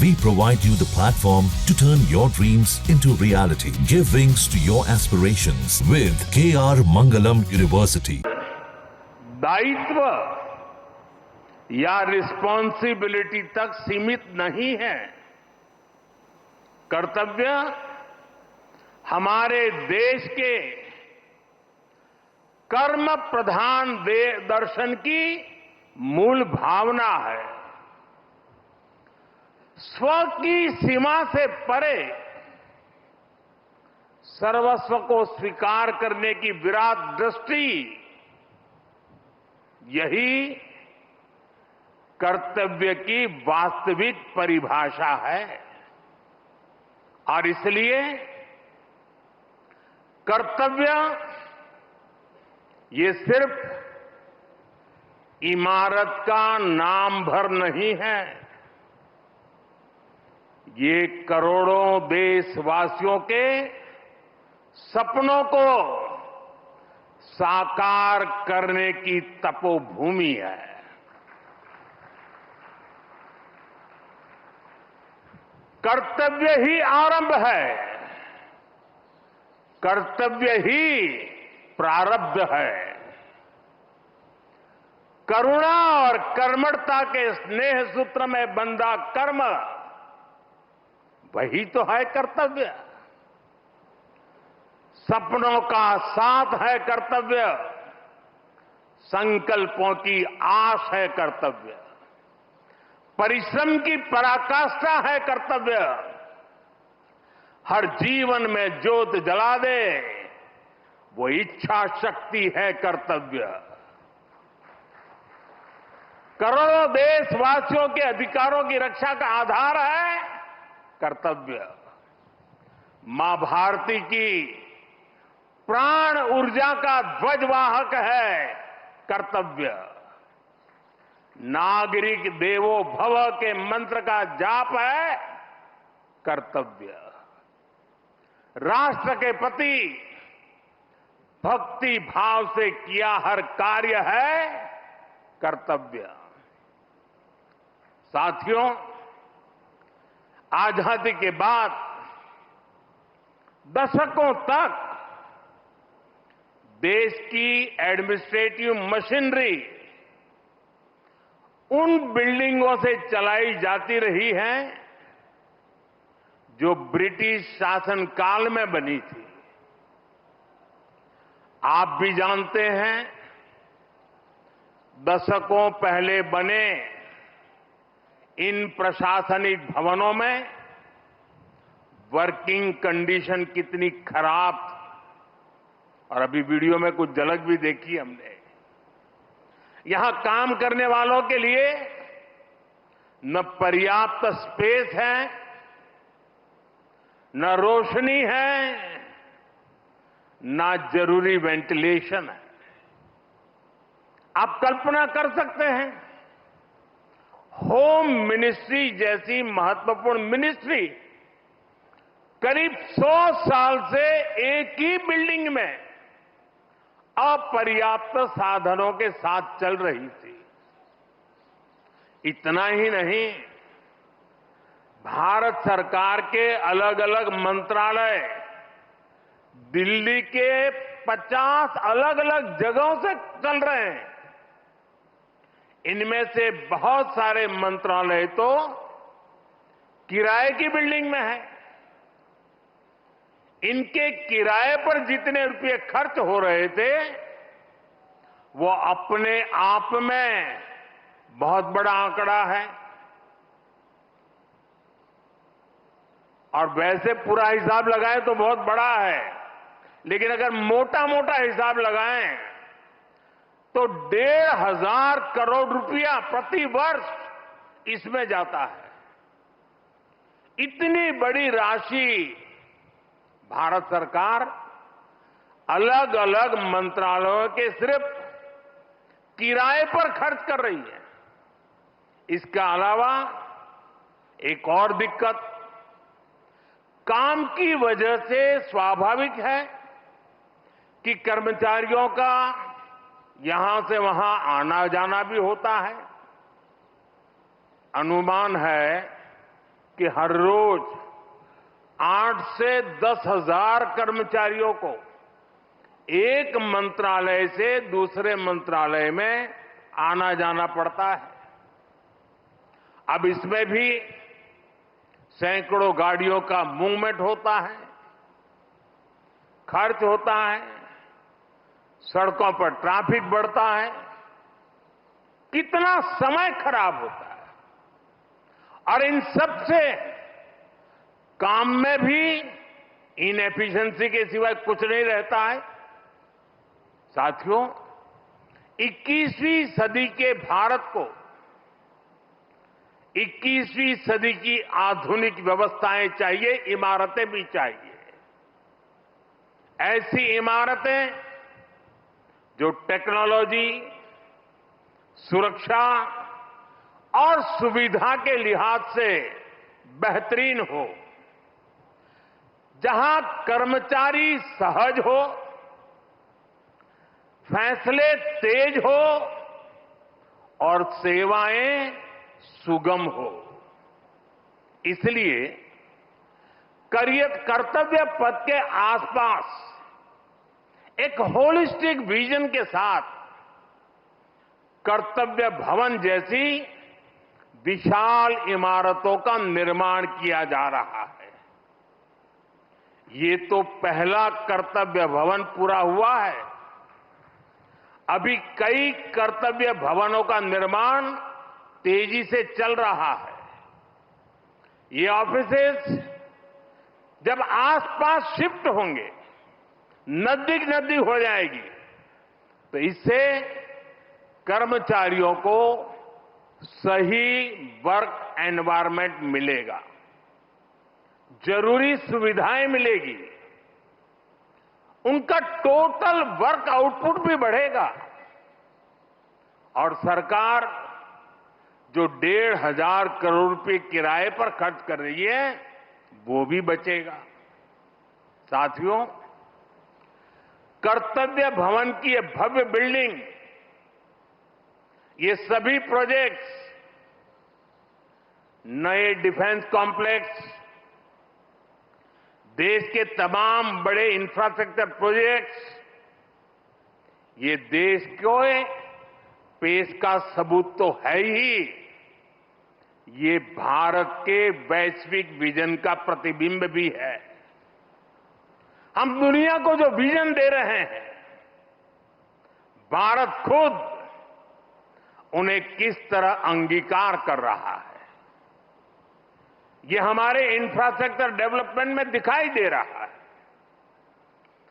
We provide you the platform to turn your dreams into reality. Give wings to your aspirations with KR Mangalam University. दायित्व या responsibility तक सीमित नहीं है। कर्तव्य हमारे देश के कर्म प्रधान दर्शन की मूल भावना है। स्व की सीमा से परे सर्वस्व को स्वीकार करने की विराट दृष्टि, यही कर्तव्य की वास्तविक परिभाषा है। और इसलिए कर्तव्य ये सिर्फ इमारत का नाम भर नहीं है, ये करोड़ों देशवासियों के सपनों को साकार करने की तपोभूमि है। कर्तव्य ही आरंभ है, कर्तव्य ही प्रारब्ध है। करुणा और कर्मठता के स्नेह सूत्र में बंधा कर्म, वही तो है कर्तव्य। सपनों का साथ है कर्तव्य, संकल्पों की आस है कर्तव्य, परिश्रम की पराकाष्ठा है कर्तव्य। हर जीवन में ज्योत जला दे वो इच्छा शक्ति है कर्तव्य। करोड़ों देशवासियों के अधिकारों की रक्षा का आधार है कर्तव्य। मां भारती की प्राण ऊर्जा का ध्वजवाहक है कर्तव्य। नागरिक देवो भव के मंत्र का जाप है कर्तव्य। राष्ट्र के प्रति भक्ति भाव से किया हर कार्य है कर्तव्य। साथियों, आजादी के बाद दशकों तक देश की एडमिनिस्ट्रेटिव मशीनरी उन बिल्डिंगों से चलाई जाती रही है जो ब्रिटिश शासनकाल में बनी थी। आप भी जानते हैं, दशकों पहले बने इन प्रशासनिक भवनों में वर्किंग कंडीशन कितनी खराब थी। और अभी वीडियो में कुछ झलक भी देखी हमने। यहां काम करने वालों के लिए न पर्याप्त स्पेस है, न रोशनी है, न जरूरी वेंटिलेशन है। आप कल्पना कर सकते हैं, होम मिनिस्ट्री जैसी महत्वपूर्ण मिनिस्ट्री करीब 100 साल से एक ही बिल्डिंग में अपर्याप्त साधनों के साथ चल रही थी। इतना ही नहीं, भारत सरकार के अलग अलग मंत्रालय दिल्ली के 50 अलग अलग जगहों से चल रहे हैं। इनमें से बहुत सारे मंत्रालय तो किराए की बिल्डिंग में है। इनके किराए पर जितने रुपए खर्च हो रहे थे, वो अपने आप में बहुत बड़ा आंकड़ा है। और वैसे पूरा हिसाब लगाएं तो बहुत बड़ा है, लेकिन अगर मोटा मोटा हिसाब लगाएं तो 1,500 करोड़ रुपया प्रति वर्ष इसमें जाता है। इतनी बड़ी राशि भारत सरकार अलग अलग मंत्रालयों के सिर्फ किराए पर खर्च कर रही है। इसके अलावा एक और दिक्कत काम की वजह से स्वाभाविक है कि कर्मचारियों का यहां से वहां आना जाना भी होता है। अनुमान है कि हर रोज 8 से 10 हजार कर्मचारियों को एक मंत्रालय से दूसरे मंत्रालय में आना जाना पड़ता है। अब इसमें भी सैकड़ों गाड़ियों का मूवमेंट होता है, खर्च होता है, सड़कों पर ट्रैफिक बढ़ता है, कितना समय खराब होता है और इन सब से काम में भी इनएफिशिएंसी के सिवाय कुछ नहीं रहता है। साथियों, 21वीं सदी के भारत को 21वीं सदी की आधुनिक व्यवस्थाएं चाहिए, इमारतें भी चाहिए। ऐसी इमारतें जो टेक्नोलॉजी, सुरक्षा और सुविधा के लिहाज से बेहतरीन हो, जहां कर्मचारी सहज हो, फैसले तेज हो और सेवाएं सुगम हो। इसलिए कर्तव्य पथ के आसपास एक होलिस्टिक विजन के साथ कर्तव्य भवन जैसी विशाल इमारतों का निर्माण किया जा रहा है। ये तो पहला कर्तव्य भवन पूरा हुआ है। अभी कई कर्तव्य भवनों का निर्माण तेजी से चल रहा है। ये ऑफिसेस जब आसपास शिफ्ट होंगे, नजदीक नजदीक हो जाएगी, तो इससे कर्मचारियों को सही वर्क एनवायरनमेंट मिलेगा, जरूरी सुविधाएं मिलेगी, उनका टोटल वर्क आउटपुट भी बढ़ेगा और सरकार जो 1,500 करोड़ रुपए किराए पर खर्च कर रही है वो भी बचेगा। साथियों, कर्तव्य भवन की ये भव्य बिल्डिंग, ये सभी प्रोजेक्ट्स, नए डिफेंस कॉम्प्लेक्स, देश के तमाम बड़े इंफ्रास्ट्रक्चर प्रोजेक्ट्स, ये देश के पेश का सबूत तो है ही, ये भारत के वैश्विक विजन का प्रतिबिंब भी है। हम दुनिया को जो विजन दे रहे हैं, भारत खुद उन्हें किस तरह अंगीकार कर रहा है, ये हमारे इंफ्रास्ट्रक्चर डेवलपमेंट में दिखाई दे रहा है।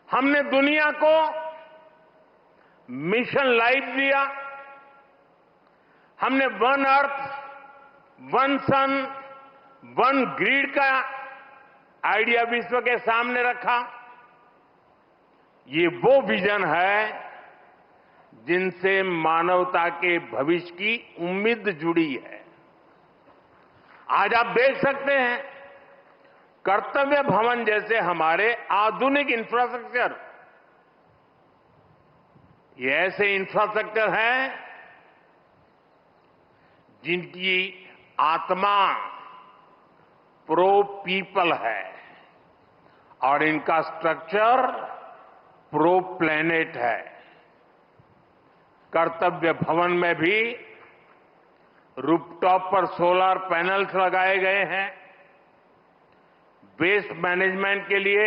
हमने दुनिया को मिशन लाइफ दिया, हमने वन अर्थ, वन सन, वन ग्रिड का आइडिया विश्व के सामने रखा। ये वो विजन है जिनसे मानवता के भविष्य की उम्मीद जुड़ी है। आज आप देख सकते हैं, कर्तव्य भवन जैसे हमारे आधुनिक इंफ्रास्ट्रक्चर, ये ऐसे इंफ्रास्ट्रक्चर हैं जिनकी आत्मा प्रो पीपल है और इनका स्ट्रक्चर प्रो प्लेनेट है। कर्तव्य भवन में भी रूफटॉप पर सोलर पैनल्स लगाए गए हैं। वेस्ट मैनेजमेंट के लिए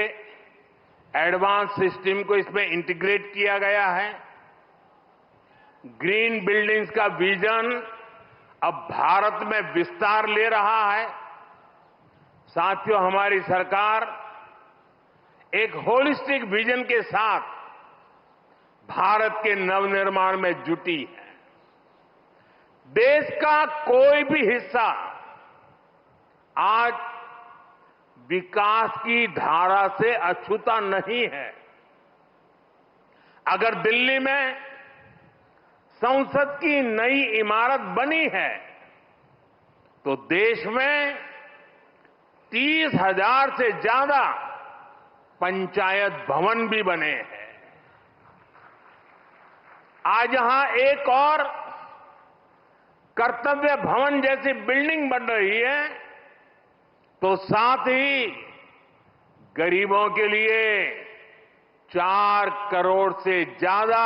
एडवांस सिस्टम को इसमें इंटीग्रेट किया गया है। ग्रीन बिल्डिंग्स का विजन अब भारत में विस्तार ले रहा है। साथियों, हमारी सरकार एक होलिस्टिक विजन के साथ भारत के नवनिर्माण में जुटी है। देश का कोई भी हिस्सा आज विकास की धारा से अछूता नहीं है। अगर दिल्ली में संसद की नई इमारत बनी है तो देश में 30,000 से ज्यादा पंचायत भवन भी बने हैं। आज यहां एक और कर्तव्य भवन जैसी बिल्डिंग बन रही है तो साथ ही गरीबों के लिए 4 करोड़ से ज्यादा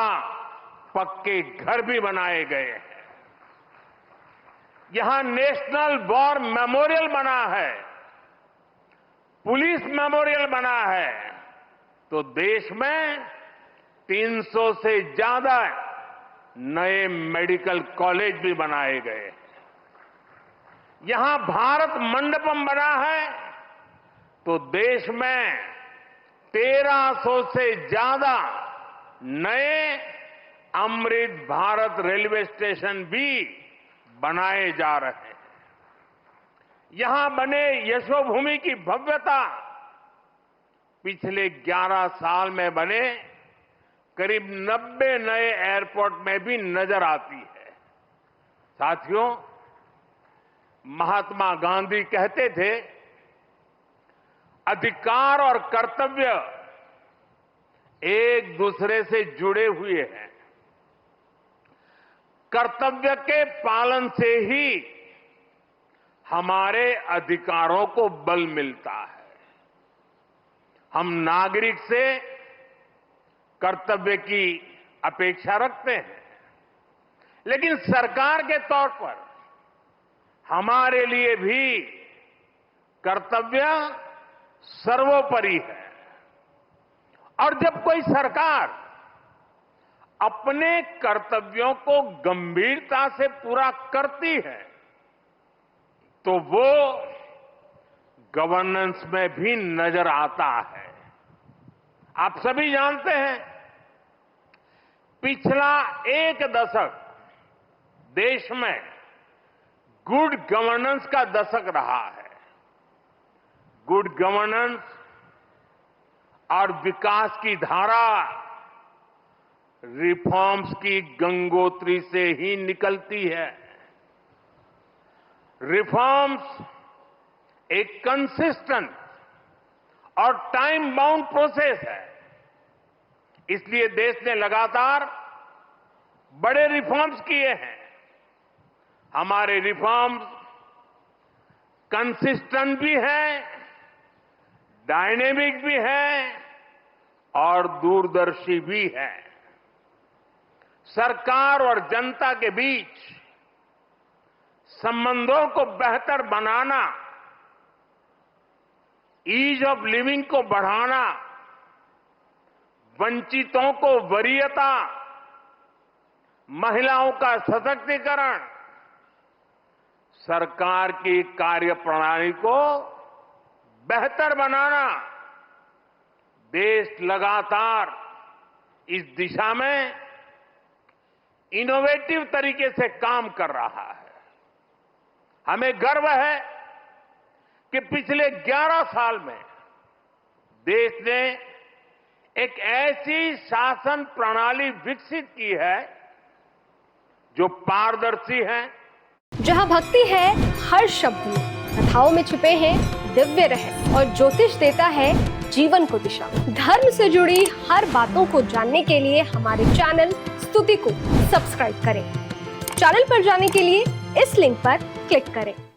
पक्के घर भी बनाए गए हैं। यहां नेशनल वॉर मेमोरियल बना है, पुलिस मेमोरियल बना है, तो देश में 300 से ज्यादा नए मेडिकल कॉलेज भी बनाए गए हैं। यहां भारत मंडपम बना है, तो देश में 1300 से ज्यादा नए अमृत भारत रेलवे स्टेशन भी बनाए जा रहे हैं। यहां बने यशोभूमि की भव्यता पिछले 11 साल में बने करीब 90 नए एयरपोर्ट में भी नजर आती है। साथियों, महात्मा गांधी कहते थे, अधिकार और कर्तव्य एक दूसरे से जुड़े हुए हैं। कर्तव्य के पालन से ही हमारे अधिकारों को बल मिलता है। हम नागरिक से कर्तव्य की अपेक्षा रखते हैं, लेकिन सरकार के तौर पर हमारे लिए भी कर्तव्य सर्वोपरि है। और जब कोई सरकार अपने कर्तव्यों को गंभीरता से पूरा करती है, तो वो गवर्नेंस में भी नजर आता है। आप सभी जानते हैं, पिछला 1 दशक देश में गुड गवर्नेंस का दशक रहा है। गुड गवर्नेंस और विकास की धारा रिफॉर्म्स की गंगोत्री से ही निकलती है। रिफॉर्म्स एक कंसिस्टेंट और टाइम बाउंड प्रोसेस है। इसलिए देश ने लगातार बड़े रिफॉर्म्स किए हैं। हमारे रिफॉर्म्स कंसिस्टेंट भी हैं, डायनेमिक भी हैं और दूरदर्शी भी हैं। सरकार और जनता के बीच संबंधों को बेहतर बनाना, ईज ऑफ लिविंग को बढ़ाना, वंचितों को वरीयता, महिलाओं का सशक्तिकरण, सरकार की कार्यप्रणाली को बेहतर बनाना, देश लगातार इस दिशा में इनोवेटिव तरीके से काम कर रहा है। हमें गर्व है कि पिछले 11 साल में देश ने एक ऐसी शासन प्रणाली विकसित की है जो पारदर्शी है, जहां भक्ति है हर शब्द में, कथाओं में छुपे हैं दिव्य रहस्य और ज्योतिष देता है जीवन को दिशा। धर्म से जुड़ी हर बातों को जानने के लिए हमारे चैनल स्तुति को सब्सक्राइब करें। चैनल पर जाने के लिए इस लिंक पर क्लिक करें।